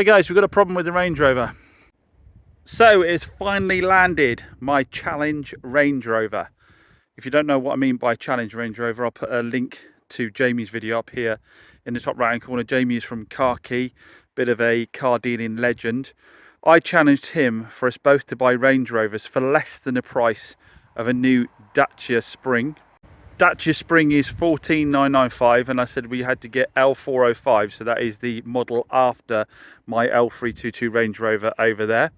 Hey guys, we've got a problem with the Range Rover. So it's finally landed, my Challenge Range Rover. If you don't know what I mean by Challenge Range Rover, I'll put a link to Jamie's video up here in the top right hand corner. Jamie is from Car Key, bit of a car dealing legend. I challenged him for us both to buy Range Rovers for less than the price of a new Dacia Spring. Dacia Spring is 14,995, and I said we had to get L405, so that is the model after my L322 Range Rover over there.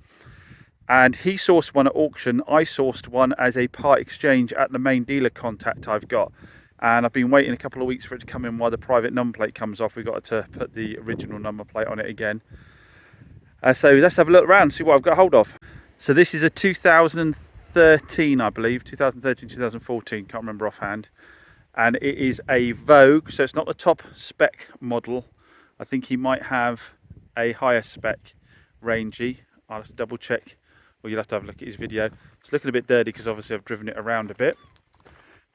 And he sourced one at auction. I sourced one as a part exchange at the main dealer contact I've got. And I've been waiting a couple of weeks for it to come in while the private number plate comes off. We've got to put the original number plate on it again. So let's have a look around and see what I've got hold of. So this is a 2013, I believe, 2013, 2014, can't remember offhand. And it is a Vogue, so it's not the top spec model. I think he might have a higher spec Rangey. I'll have to double check, or you'll have to have a look at his video. It's looking a bit dirty because obviously I've driven it around a bit.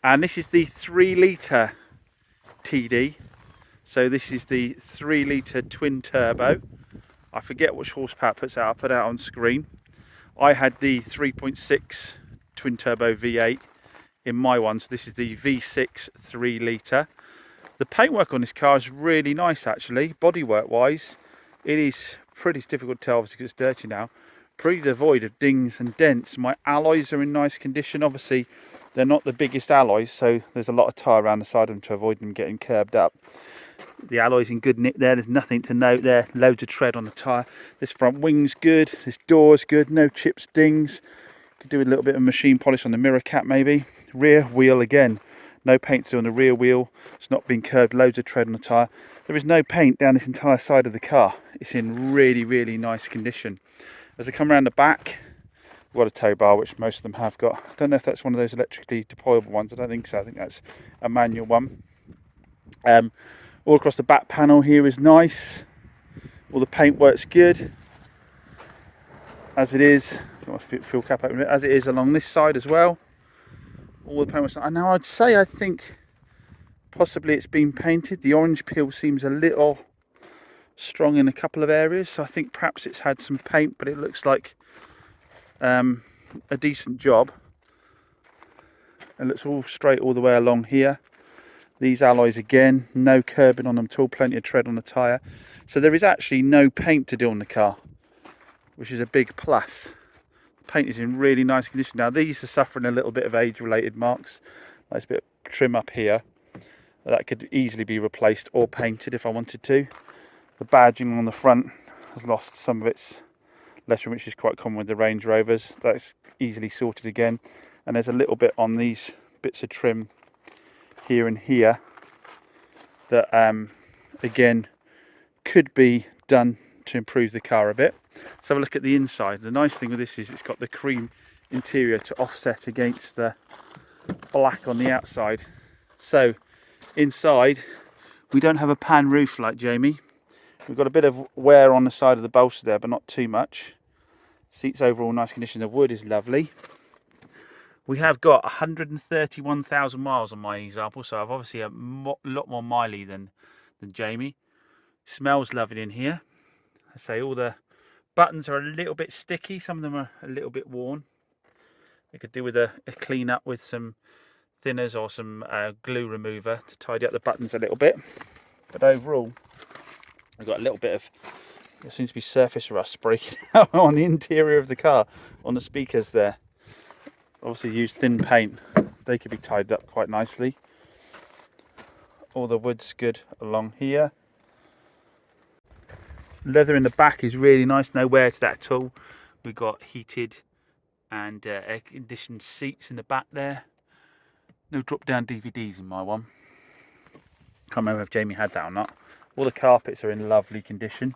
And this is the 3 litre TD. So this is the 3 litre twin turbo. I forget which horsepower it puts out. I'll put it out on screen. I had the 3.6 twin turbo V8 in my one, so this is the V6 3 litre. The paintwork on this car is really nice actually, bodywork wise. It is pretty difficult to tell obviously because it's dirty now. Pretty devoid of dings and dents. My alloys are in nice condition. Obviously they're not the biggest alloys, so there's a lot of tyre around the side of them to avoid them getting curbed up. The alloy's in good nick there, there's nothing to note there. Loads of tread on the tyre. This front wing's good, this door's good, no chips, dings. Could do with a little bit of machine polish on the mirror cap maybe. Rear wheel again, no paint to do on the rear wheel. It's not been curved, loads of tread on the tyre. There is no paint down this entire side of the car. It's in really, really nice condition. As I come around the back, we've got a tow bar, which most of them have got. I don't know if that's one of those electrically deployable ones. I don't think so. I think that's a manual one. All across the back panel here is nice. All the paint works good. As it is, got my fuel cap open, as it is along this side as well. All the paint works. And now I'd say I think possibly it's been painted. The orange peel seems a little strong in a couple of areas, so I think perhaps it's had some paint, but it looks like a decent job. It looks all straight all the way along here. These alloys again, no curbing on them at all, plenty of tread on the tyre. So there is actually no paint to do on the car, which is a big plus. The paint is in really nice condition. Now these are suffering a little bit of age related marks. Nice bit of trim up here. That could easily be replaced or painted if I wanted to. The badging on the front has lost some of its lettering, which is quite common with the Range Rovers. That's easily sorted again. And there's a little bit on these bits of trim here and here that again could be done to improve the car a bit. Let's have a look at the inside. The nice thing with this is it's got the cream interior to offset against the black on the outside. So inside we don't have a pan roof like Jamie. We've got a bit of wear on the side of the bolster there, but not too much. Seats overall nice condition. The wood is lovely. We have got 131,000 miles on my example, so I've obviously a lot more miley than Jamie. Smells lovely in here. I say all the buttons are a little bit sticky. Some of them are a little bit worn. They could do with a clean up with some thinners or some glue remover to tidy up the buttons a little bit. But overall, we've got a little bit of, there seems to be surface rust breaking out on the interior of the car, on the speakers there. Obviously used thin paint, they could be tied up quite nicely. All the wood's good along here. Leather in the back is really nice, no wear to that at all. We've got heated and air conditioned seats in the back there. No drop down DVDs in my one. Can't remember if Jamie had that or not. All the carpets are in lovely condition,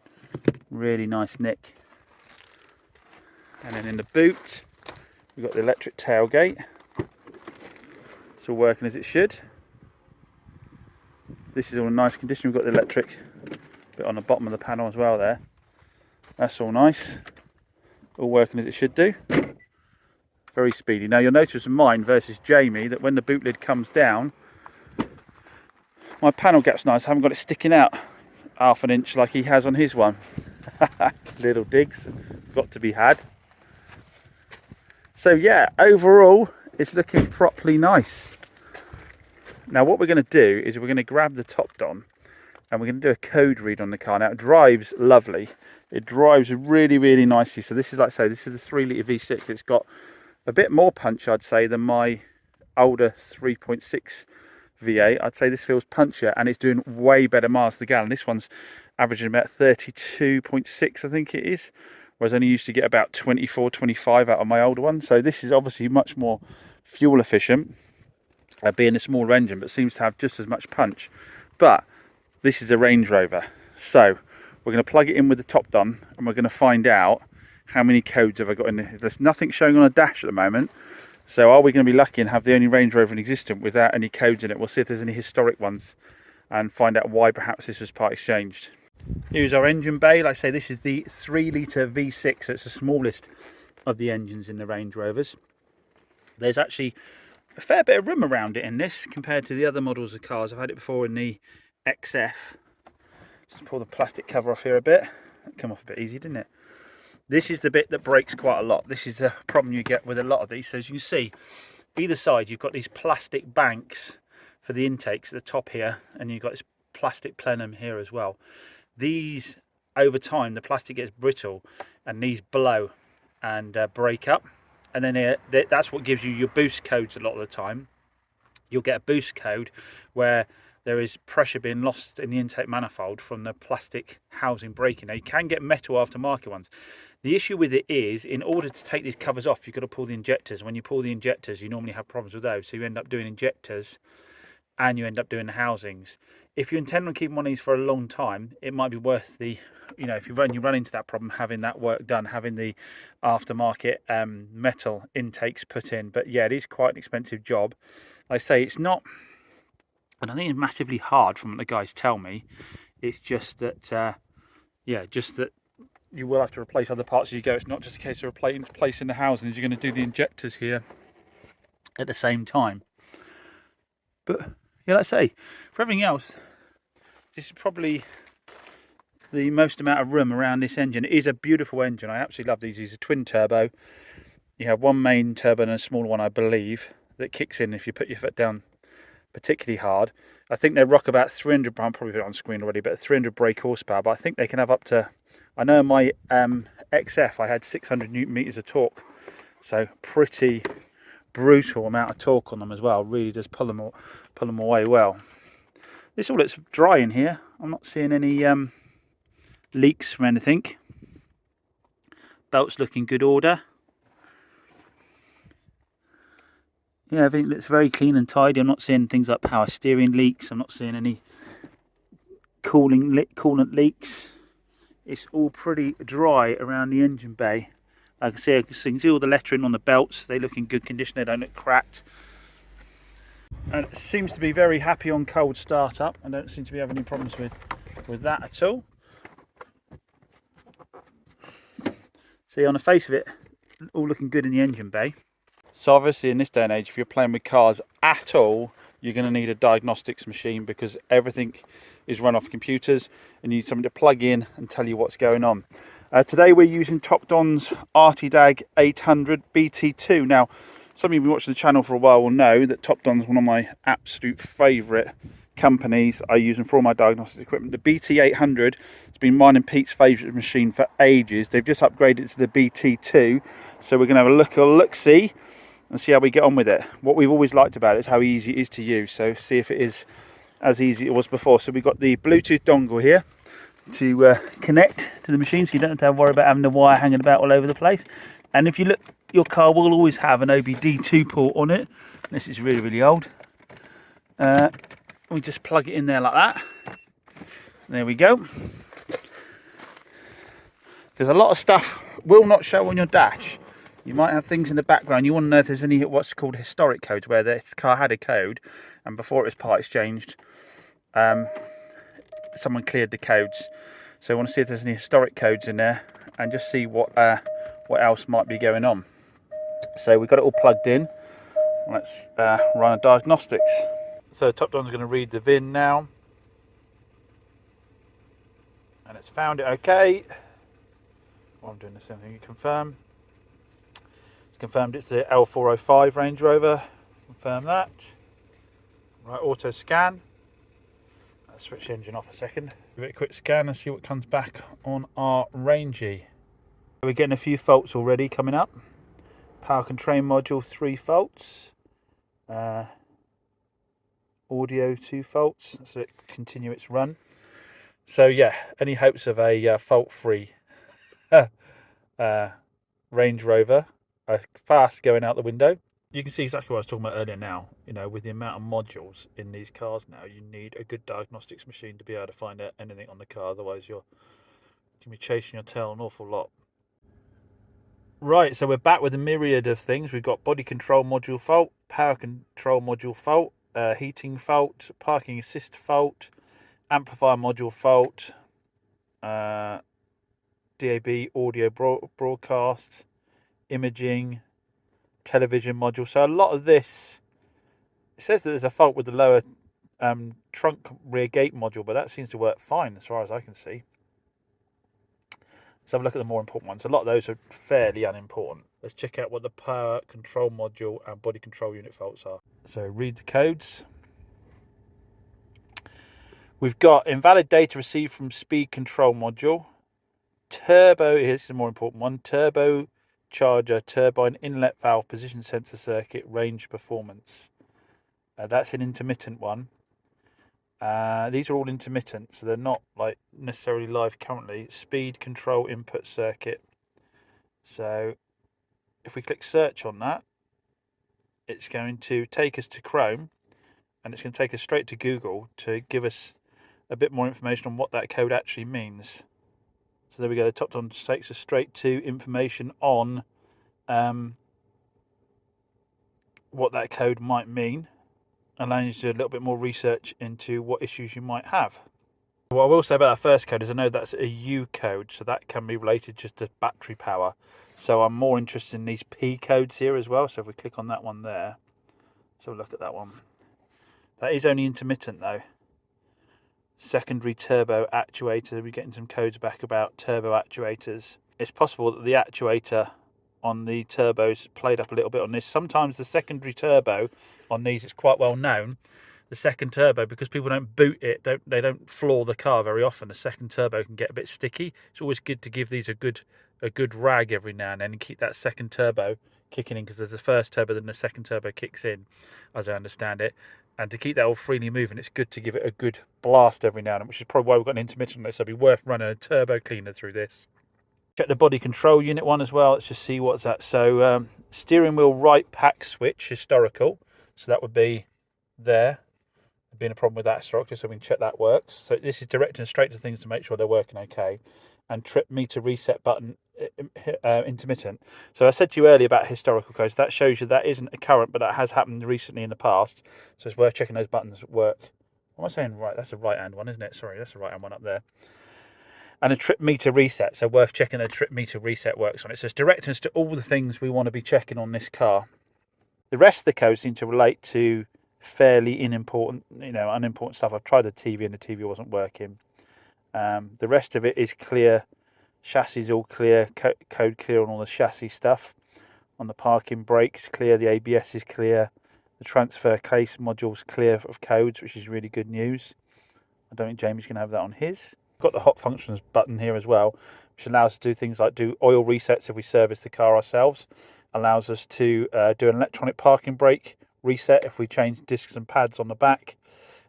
really nice nick. And then in the boot we've got the electric tailgate. It's all working as it should. This is all in nice condition. We've got the electric bit on the bottom of the panel as well there. That's all nice. All working as it should do. Very speedy. Now you'll notice in mine versus Jamie that when the boot lid comes down, my panel gap's nice. I haven't got it sticking out half an inch like he has on his one. Little digs, got to be had. So yeah, overall, it's looking properly nice. Now what we're going to do is we're going to grab the top don and we're going to do a code read on the car. Now it drives lovely. It drives really, really nicely. So this is, like I say, this is the 3 litre V6. It's got a bit more punch, I'd say, than my older 3.6 V8. I'd say this feels punchier and it's doing way better miles to the gallon. This one's averaging about 32.6, I think it is. Whereas I only used to get about 24, 25 out of my older one. So this is obviously much more fuel efficient, being a smaller engine, but seems to have just as much punch. But this is a Range Rover. So we're going to plug it in with the top don and we're going to find out how many codes have I got in there. There's nothing showing on a dash at the moment. So are we going to be lucky and have the only Range Rover in existence without any codes in it? We'll see if there's any historic ones and find out why perhaps this was part exchanged. Here's our engine bay. Like I say, this is the 3 litre V6, so it's the smallest of the engines in the Range Rovers. There's actually a fair bit of room around it in this compared to the other models of cars. I've had it before in the XF. Just pull the plastic cover off here a bit. That came off a bit easy, didn't it? This is the bit that breaks quite a lot. This is a problem you get with a lot of these. So as you can see, either side you've got these plastic banks for the intakes at the top here, and you've got this plastic plenum here as well. These, over time, the plastic gets brittle and these blow and break up, and then that's what gives you your boost codes a lot of the time. You'll get a boost code where there is pressure being lost in the intake manifold from the plastic housing breaking. Now you can get metal aftermarket ones. The issue with it is, in order to take these covers off, you've got to pull the injectors. When you pull the injectors, you normally have problems with those, so you end up doing injectors and you end up doing the housings. If you intend on keeping one of these for a long time, it might be worth the, you know, if you run into that problem, having that work done, having the aftermarket metal intakes put in. But yeah, it is quite an expensive job. Like I say, it's not, and I think it's massively hard from what the guys tell me. It's just that, yeah, just that you will have to replace other parts as you go. It's not just a case of replacing the housings. You're going to do the injectors here at the same time. But yeah, like I say, for everything else, this is probably the most amount of room around this engine. It is a beautiful engine. I absolutely love these. These are twin turbo. You have one main turbo and a small one, I believe, that kicks in if you put your foot down particularly hard. I think they rock about 300, I'm probably put it on screen already, but 300 brake horsepower. But I think they can have up to, I know in my XF I had 600 Newton meters of torque. So pretty brutal amount of torque on them as well. Really does pull them away well. This all looks dry in here. I'm not seeing any leaks from anything. Belt's looking good order. Yeah, everything looks very clean and tidy. I'm not seeing things like power steering leaks. I'm not seeing any coolant leaks. It's all pretty dry around the engine bay. Like I say, you can see all the lettering on the belts. They look in good condition. They don't look cracked. And it seems to be very happy on cold startup. I don't seem to be having any problems with that at all. See, on the face of it, all looking good in the engine bay. So obviously in this day and age, if you're playing with cars at all, you're going to need a diagnostics machine, because everything is run off computers and you need something to plug in and tell you what's going on. Today we're using TopDon's RTDAG 800 BT2. Now, some of you who've been watching the channel for a while will know that TopDon's one of my absolute favourite companies. I use them for all my diagnostics equipment. The BT800 has been mine and Pete's favourite machine for ages. They've just upgraded to the BT2, so we're going to have a look-see and see how we get on with it. What we've always liked about it is how easy it is to use, so see if it is as easy as it was before. So we've got the Bluetooth dongle here to connect to the machine, so you don't have to worry about having the wire hanging about all over the place. And if you look, your car will always have an OBD2 port on it. This is really, really old. We just plug it in there like that. There we go. Because a lot of stuff will not show on your dash. You might have things in the background. You want to know if there's any what's called historic codes, where this car had a code and before it was part exchanged, someone cleared the codes. So I want to see if there's any historic codes in there and just see what else might be going on. So we've got it all plugged in. Let's run a diagnostics. So TopDon's going to read the VIN now, and it's found it okay. While I'm doing the same thing, you confirm. It's confirmed it's the L405 Range Rover. Confirm that. Right, auto scan. Let's switch the engine off a second. Give it a quick scan and see what comes back on our Rangey. We're getting a few faults already coming up. Power control module 3 faults. Audio 2 faults. So it continue its run. So yeah, any hopes of a fault-free Range Rover are fast going out the window. You can see exactly what I was talking about earlier now. You know, with the amount of modules in these cars now, you need a good diagnostics machine to be able to find out anything on the car. Otherwise, you're going to be chasing your tail an awful lot. Right, so we're back with a myriad of things. We've got body control module fault, power control module fault, heating fault, parking assist fault, amplifier module fault, DAB audio broadcast, imaging, television module. So a lot of this, it says that there's a fault with the lower trunk rear gate module, but that seems to work fine as far as I can see. Let's have a look at the more important ones. A lot of those are fairly unimportant. Let's check out what the power control module and body control unit faults are. So read the codes. We've got invalid data received from speed control module. Turbo, here's the more important one. Turbo charger, turbine inlet valve, position sensor circuit, range performance. That's an intermittent one. These are all intermittent, so they're not like necessarily live currently. Speed control input circuit. So if we click search on that, it's going to take us to Chrome, and it's going to take us straight to Google to give us a bit more information on what that code actually means. So there we go, the top one takes us straight to information on what that code might mean, allowing you to do a little bit more research into what issues you might have. What I will say about that first code is I know that's a U code, so that can be related just to battery power. So I'm more interested in these P codes here as well. So if we click on that one there, let's have a look at that one. That is only intermittent though. Secondary turbo actuator. We're getting some codes back about turbo actuators. It's possible that the actuator on the turbos played up a little bit on this. Sometimes the secondary turbo on these is quite well known. The second turbo, because people don't boot it, they don't floor the car very often. The second turbo can get a bit sticky. It's always good to give these a good rag every now and then and keep that second turbo kicking in, because there's the first turbo, then the second turbo kicks in, as I understand it. And to keep that all freely moving, it's good to give it a good blast every now and then, which is probably why we've got an intermittent on this. So it'd be worth running a turbo cleaner through this. Check the body control unit one as well. Let's just see what's that. So steering wheel right pack switch historical. So that would be there. There's been a problem with that historically, so we can check that works. So this is directing straight to things to make sure they're working okay. And trip meter reset button intermittent. So I said to you earlier about historical codes. That shows you that isn't a current, but that has happened recently in the past. So it's worth checking those buttons work. What am I saying? Right, that's a right hand one, isn't it? Sorry, that's a right hand one up there. And a trip meter reset, so worth checking the trip meter reset works on it. So it's directing us to all the things we want to be checking on this car. The rest of the codes seem to relate to fairly unimportant stuff. I've tried the TV and the TV wasn't working. The rest of it is clear. Chassis all clear, code clear on all the chassis stuff. On the parking brakes clear, the ABS is clear. The transfer case module's clear of codes, which is really good news. I don't think Jamie's going to have that on his. Got the hot functions button here as well, which allows us to do things like do oil resets if we service the car ourselves. Allows us to do an electronic parking brake reset if we change discs and pads on the back.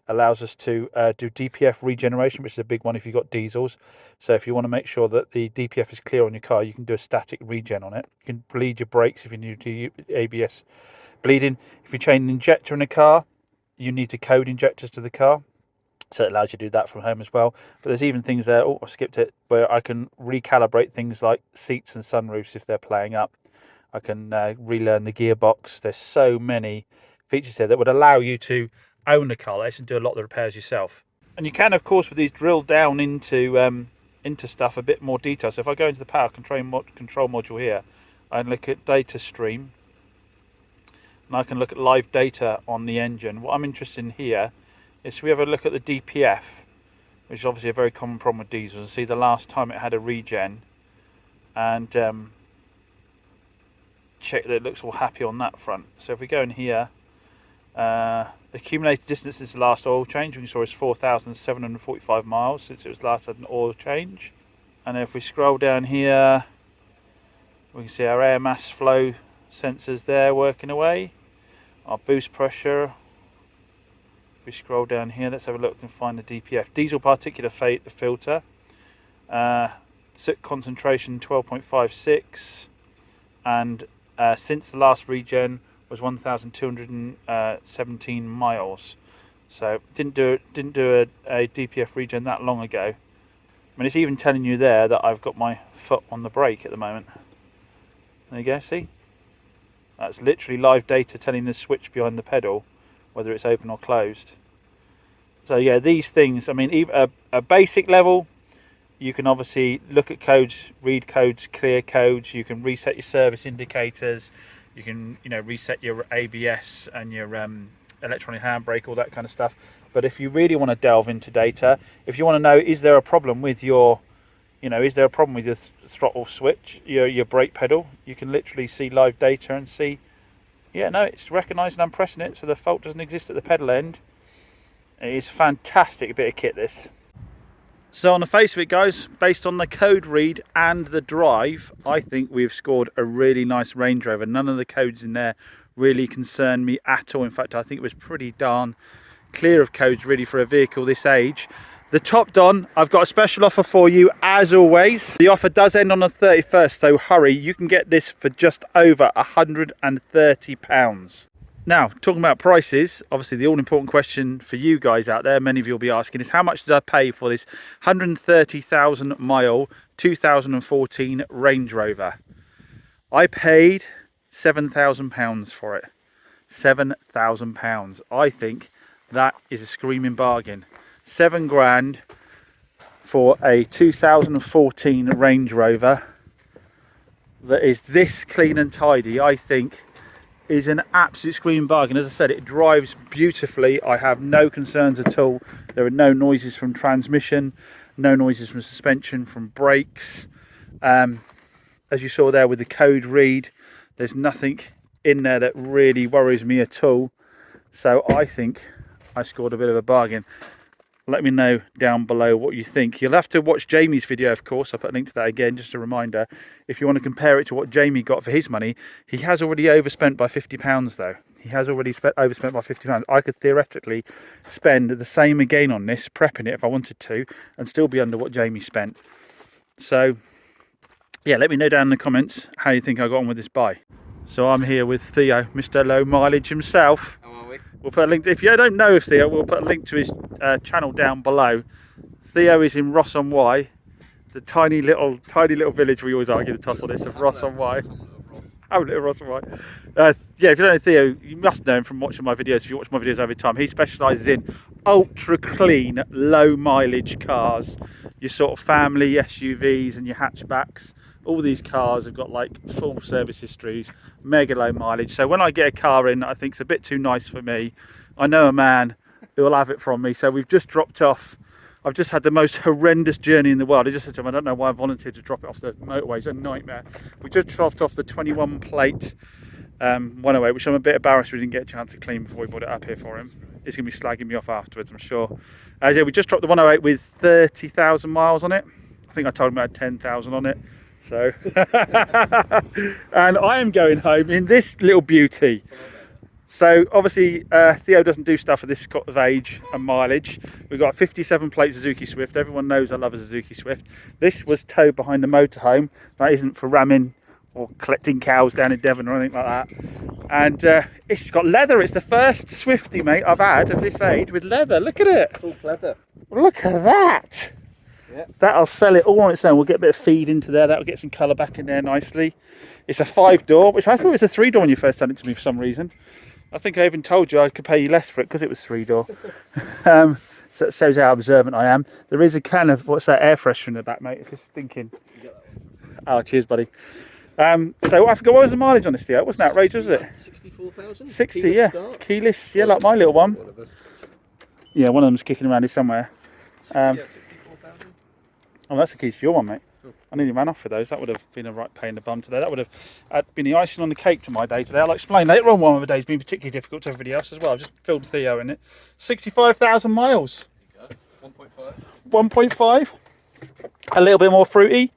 Allows us to do DPF regeneration, which is a big one if you've got diesels. So if you want to make sure that the DPF is clear on your car, you can do a static regen on it. You can bleed your brakes if you need to do ABS bleeding. If you change an injector in a car, you need to code injectors to the car. So it allows you to do that from home as well. But there's even things there, I skipped it, where I can recalibrate things like seats and sunroofs if they're playing up. I can relearn the gearbox. There's so many features here that would allow you to own a car like this and do a lot of the repairs yourself. And you can, of course, with these drill down into stuff a bit more detail. So if I go into the power control module here, I can look at data stream. And I can look at live data on the engine. What I'm interested in here is we have a look at the DPF, which is obviously a very common problem with diesels, and see the last time it had a regen. and check that it looks all happy on that front. So if we go in here, accumulated distance since the last oil change, we saw is 4,745 miles since it was last had an oil change. And if we scroll down here, we can see our air mass flow sensors there working away, our boost pressure. If we scroll down here, let's have a look and find the DPF. Diesel particulate filter, soot concentration 12.56, and since the last regen was 1,217 miles. So didn't do a DPF regen that long ago. I mean, it's even telling you there that I've got my foot on the brake at the moment. There you go, see? That's literally live data telling the switch behind the pedal whether it's open or closed. So yeah, these things, I mean, even a basic level, you can obviously look at codes, read codes, clear codes. You can reset your service indicators. You can, reset your ABS and your electronic handbrake, all that kind of stuff. But if you really want to delve into data, if you want to know, is there a problem with your, is there a problem with your throttle switch, your brake pedal? You can literally see live data and see, yeah, no, it's recognising I'm pressing it, so the fault doesn't exist at the pedal end. It's a fantastic bit of kit, this. So on the face of it, guys, based on the code read and the drive, I think we've scored a really nice Range Rover. None of the codes in there really concern me at all. In fact, I think it was pretty darn clear of codes really for a vehicle this age. The top done, I've got a special offer for you as always. The offer does end on the 31st, so hurry. You can get this for just over £130. Now, talking about prices, obviously the all-important question for you guys out there, many of you will be asking, is how much did I pay for this 130,000 mile 2014 Range Rover? I paid £7,000 for it. £7,000. I think that is a screaming bargain. 7 grand for a 2014 Range Rover that is this clean and tidy, I think is an absolute screaming bargain. As I said, it drives beautifully. I have no concerns at all. There are no noises from transmission, no noises from suspension, from brakes. As you saw there with the code read, there's nothing in there that really worries me at all. So I think I scored a bit of a bargain. Let me know down below what you think. You'll have to watch Jamie's video, of course. I'll put a link to that again, just a reminder. If you want to compare it to what Jamie got for his money, he has already overspent by £50 though. He has already overspent by £50. I could theoretically spend the same again on this, prepping it if I wanted to, and still be under what Jamie spent. So, yeah, let me know down in the comments how you think I got on with this buy. So I'm here with Theo, Mr. Low Mileage himself. We'll put a link, if you don't know of Theo, we'll put a link to his channel down below. Theo is in Ross-on-Wye, the tiny little village we always argue the toss on this, of Ross-on-Wye. I'm a little Ross-on-Wye. Yeah, if you don't know Theo, you must know him from watching my videos. If you watch my videos over time, he specialises in ultra clean, low mileage cars. Your sort of family SUVs and your hatchbacks. All these cars have got like full service histories, mega low mileage. So when I get a car in that I think it's a bit too nice for me, I know a man who will have it from me. So we've just dropped off. I've just had the most horrendous journey in the world. I just said to him, I don't know why I volunteered to drop it off the motorway. It's a nightmare. We just dropped off the 21 plate 108, which I'm a bit embarrassed we didn't get a chance to clean before we brought it up here for him. He's going to be slagging me off afterwards, I'm sure. Yeah, we just dropped the 108 with 30,000 miles on it. I think I told him I had 10,000 on it. So, and I am going home in this little beauty. So obviously Theo doesn't do stuff of this sort of age and mileage. We've got a 57 plate Suzuki Swift. Everyone knows I love a Suzuki Swift. This was towed behind the motorhome. That isn't for ramming or collecting cows down in Devon or anything like that. And it's got leather. It's the first Swifty, mate, I've had of this age with leather. Look at it. Full leather. Look at that. Yeah. That'll sell it all on its own. We'll get a bit of feed into there. That'll get some colour back in there nicely. It's a 5-door, which I thought it was a 3-door when you first sent it to me for some reason. I think I even told you I could pay you less for it because it was 3-door. So it shows how observant I am. There is a can of, what's that, air freshener in the back, mate. It's just stinking. Oh, cheers, buddy. So I forgot, what was the mileage on this, Theo? It wasn't outrageous, was it? 64,000. 60, keyless, yeah. Start. Keyless, yeah, like my little one. Yeah, one of them's kicking around here somewhere. 64,000. Oh, that's the keys to your one, mate. I nearly ran off with those. That would have been a right pain in the bum today. That would have been the icing on the cake to my day today. I'll explain later on why my day's been particularly difficult to everybody else as well. I've just filled Theo in it. 65,000 miles. There you go. 1.5. 1.5. A little bit more fruity.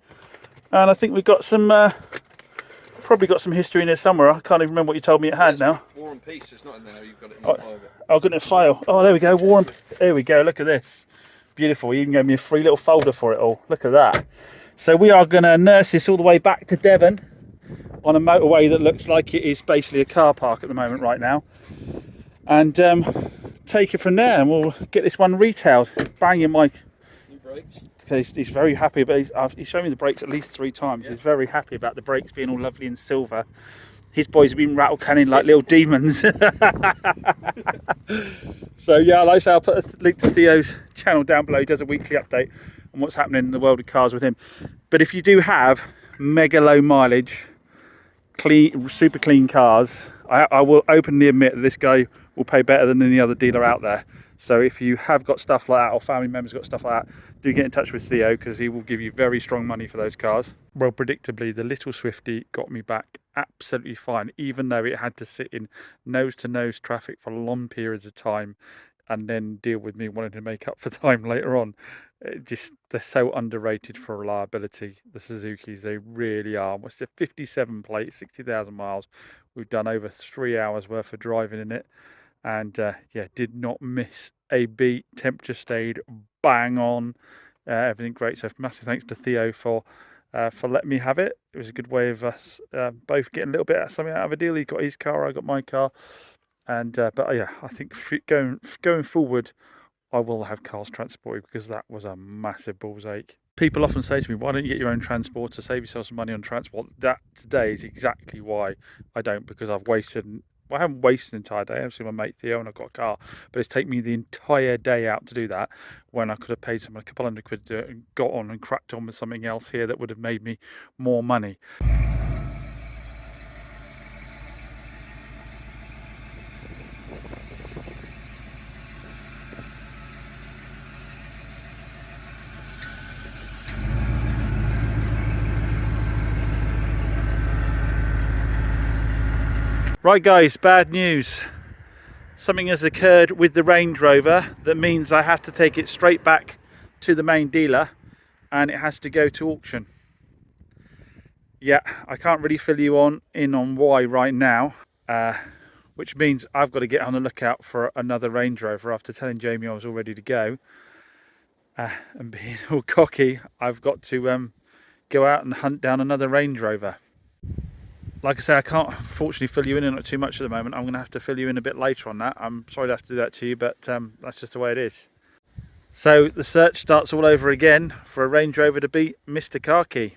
And I think we've got some, probably got some history in there somewhere. I can't even remember what you told me it had now. War and Peace. It's not in there. You've got it in the file. I've got it in a file. Oh, there we go. Warm. There we go. Look at this. Beautiful. He even gave me a free little folder for it all. Look at that. So we are going to nurse this all the way back to Devon on a motorway that looks like it is basically a car park at the moment right now. And take it from there, and we'll get this one retailed. Banging my... New brakes. He's very happy, but he's shown me the brakes at least 3 times. Yeah. He's very happy about the brakes being all lovely and silver. His boys have been rattle canning like little demons. So yeah, like I say, I'll put a link to Theo's channel down below. He does a weekly update on what's happening in the world of cars with him. But if you do have mega low mileage, clean, super clean cars, I will openly admit that this guy will pay better than any other dealer out there. So if you have got stuff like that, or family members got stuff like that, do get in touch with Theo, because he will give you very strong money for those cars. Well, predictably, the little Swifty got me back absolutely fine, even though it had to sit in nose-to-nose traffic for long periods of time and then deal with me wanting to make up for time later on. They're so underrated for reliability, the Suzukis. They really are. It's a 57 plate, 60,000 miles. We've done over 3 hours worth of driving in it. And yeah, did not miss a beat. Temperature stayed bang on. Everything great. So massive thanks to Theo for letting me have it. It was a good way of us both getting a little bit of something out of a deal. He got his car, I got my car. And but yeah, I think going forward, I will have cars transported, because that was a massive ball's ache. People often say to me, why don't you get your own transport to save yourself some money on transport? That today is exactly why I don't, because I haven't wasted an entire day. I've seen my mate Theo and I've got a car, but it's taken me the entire day out to do that, when I could have paid someone a couple hundred quid to do it and got on and cracked on with something else here that would have made me more money. Right guys, bad news. Something has occurred with the Range Rover that means I have to take it straight back to the main dealer and it has to go to auction. Yeah, I can't really fill you in on why right now, which means I've got to get on the lookout for another Range Rover. After telling Jamie I was all ready to go and being all cocky, I've got to go out and hunt down another Range Rover. Like I say, I can't unfortunately fill you in on it too much at the moment. I'm going to have to fill you in a bit later on that. I'm sorry to have to do that to you, but that's just the way it is. So the search starts all over again for a Range Rover to beat Mr. Khaki.